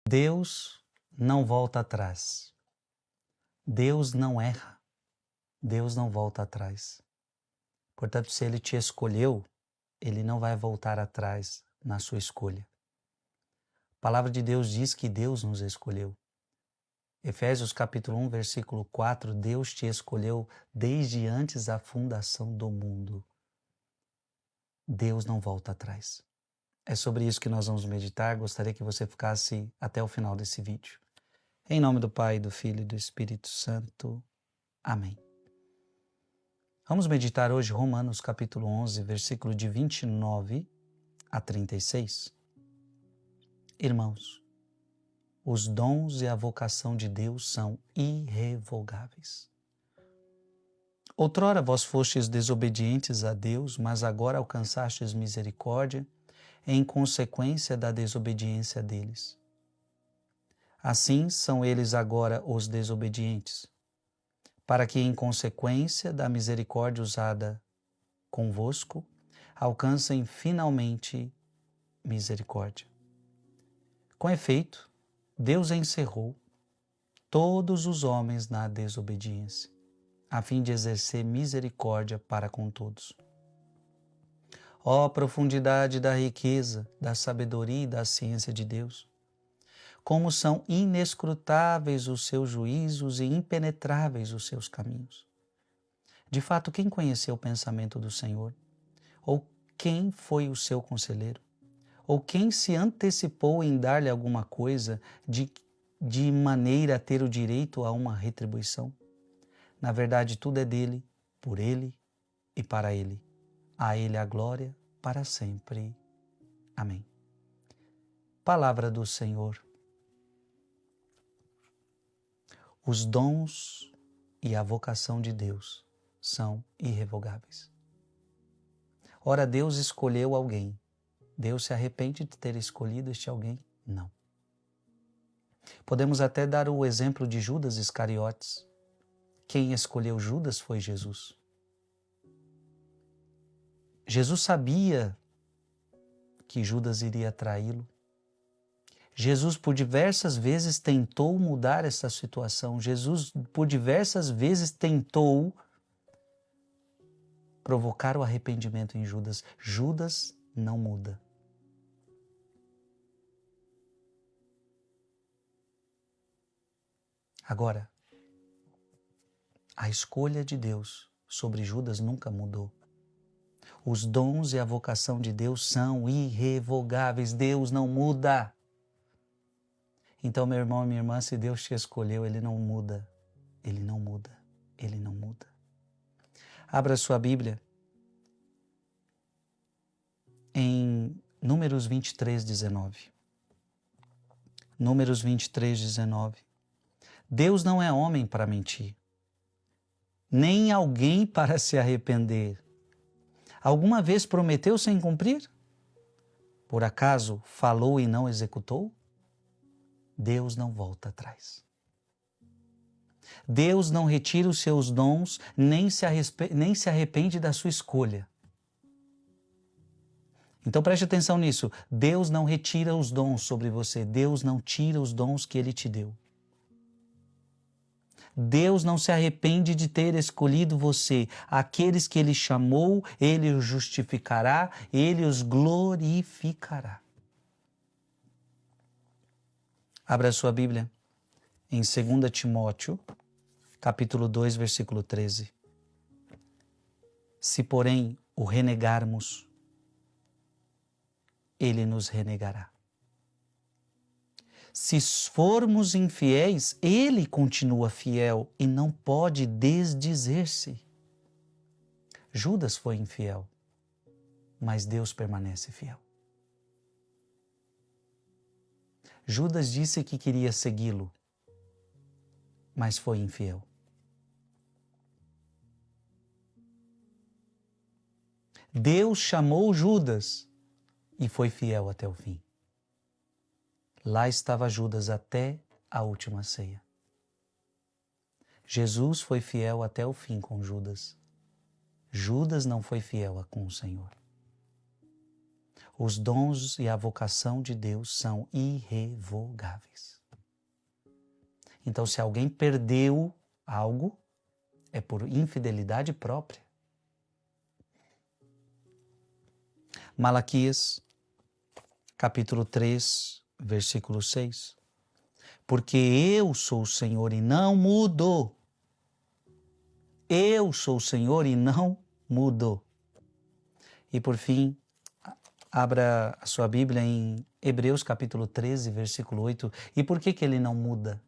Deus não volta atrás. Deus não erra. Deus não volta atrás. Portanto, se Ele te escolheu, Ele não vai voltar atrás na sua escolha. A palavra de Deus diz que Deus nos escolheu. Efésios capítulo 1, versículo 4, Deus te escolheu desde antes da fundação do mundo. Deus não volta atrás. É sobre isso que nós vamos meditar. Gostaria que você ficasse até o final desse vídeo. Em nome do Pai, do Filho e do Espírito Santo. Amém. Vamos meditar hoje Romanos capítulo 11, versículo de 29 a 36. Irmãos, os dons e a vocação de Deus são irrevogáveis. Outrora vós fostes desobedientes a Deus, mas agora alcançastes misericórdia em consequência da desobediência deles. Assim são eles agora os desobedientes, para que em consequência da misericórdia usada convosco, alcancem finalmente misericórdia. Com efeito, Deus encerrou todos os homens na desobediência, a fim de exercer misericórdia para com todos. Ó profundidade da riqueza, da sabedoria e da ciência de Deus! Como são inescrutáveis os seus juízos e impenetráveis os seus caminhos. De fato, quem conheceu o pensamento do Senhor? Ou quem foi o seu conselheiro? Ou quem se antecipou em dar-lhe alguma coisa de maneira a ter o direito a uma retribuição? Na verdade, tudo é dele, por ele e para ele. A ele a glória para sempre. Amém. Palavra do Senhor. Os dons e a vocação de Deus são irrevogáveis. Ora, Deus escolheu alguém. Deus se arrepende de ter escolhido este alguém? Não. Podemos até dar o exemplo de Judas Iscariotes. Quem escolheu Judas foi Jesus. Jesus sabia que Judas iria traí-lo. Jesus por diversas vezes tentou mudar essa situação. Jesus por diversas vezes tentou provocar o arrependimento em Judas. Judas não muda. Agora, a escolha de Deus sobre Judas nunca mudou. Os dons e a vocação de Deus são irrevogáveis. Deus não muda. Então, meu irmão e minha irmã, se Deus te escolheu, Ele não muda. Ele não muda. Ele não muda. Abra sua Bíblia em Números 23, 19. Números 23, 19. Deus não é homem para mentir, nem alguém para se arrepender. Alguma vez prometeu sem cumprir? Por acaso falou e não executou? Deus não volta atrás. Deus não retira os seus dons, nem se arrepende da sua escolha. Então preste atenção nisso. Deus não retira os dons sobre você. Deus não tira os dons que Ele te deu. Deus não se arrepende de ter escolhido você. Aqueles que Ele chamou, Ele os justificará, Ele os glorificará. Abra sua Bíblia em 2 Timóteo, capítulo 2, versículo 13. Se, porém, o renegarmos, Ele nos renegará. Se formos infiéis, Ele continua fiel e não pode desdizer-se. Judas foi infiel, mas Deus permanece fiel. Judas disse que queria segui-lo, mas foi infiel. Deus chamou Judas e foi fiel até o fim. Lá estava Judas até a última ceia. Jesus foi fiel até o fim com Judas. Judas não foi fiel com o Senhor. Os dons e a vocação de Deus são irrevogáveis. Então, se alguém perdeu algo, é por infidelidade própria. Malaquias, capítulo 3, versículo 6. Porque eu sou o Senhor e não mudo. Eu sou o Senhor e não mudo. E por fim, abra a sua Bíblia em Hebreus capítulo 13, versículo 8. E por que ele não muda?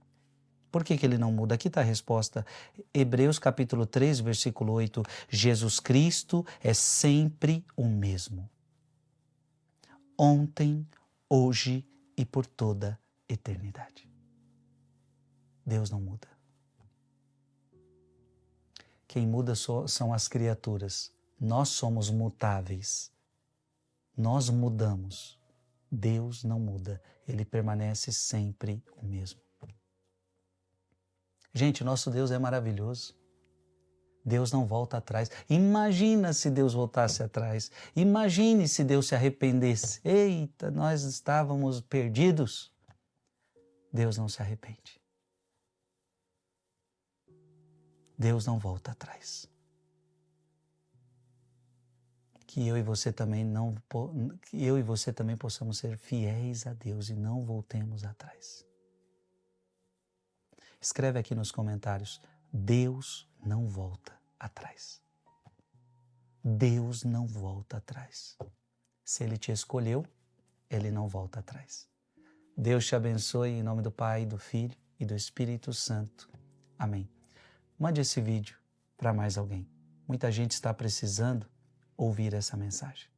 Por que ele não muda? Aqui está a resposta. Hebreus capítulo 3, versículo 8. Jesus Cristo é sempre o mesmo. Ontem, hoje e por toda eternidade. Deus não muda. Quem muda são as criaturas. Nós somos mutáveis. Nós mudamos. Deus não muda. Ele permanece sempre o mesmo. Gente, nosso Deus é maravilhoso. Deus não volta atrás. Imagina se Deus voltasse atrás. Imagine se Deus se arrependesse. Eita, nós estávamos perdidos. Deus não se arrepende. Deus não volta atrás. Que eu e você também possamos ser fiéis a Deus e não voltemos atrás. Escreve aqui nos comentários: Deus não volta atrás. Deus não volta atrás. Se Ele te escolheu, Ele não volta atrás. Deus te abençoe em nome do Pai, do Filho e do Espírito Santo. Amém. Mande esse vídeo para mais alguém. Muita gente está precisando ouvir essa mensagem.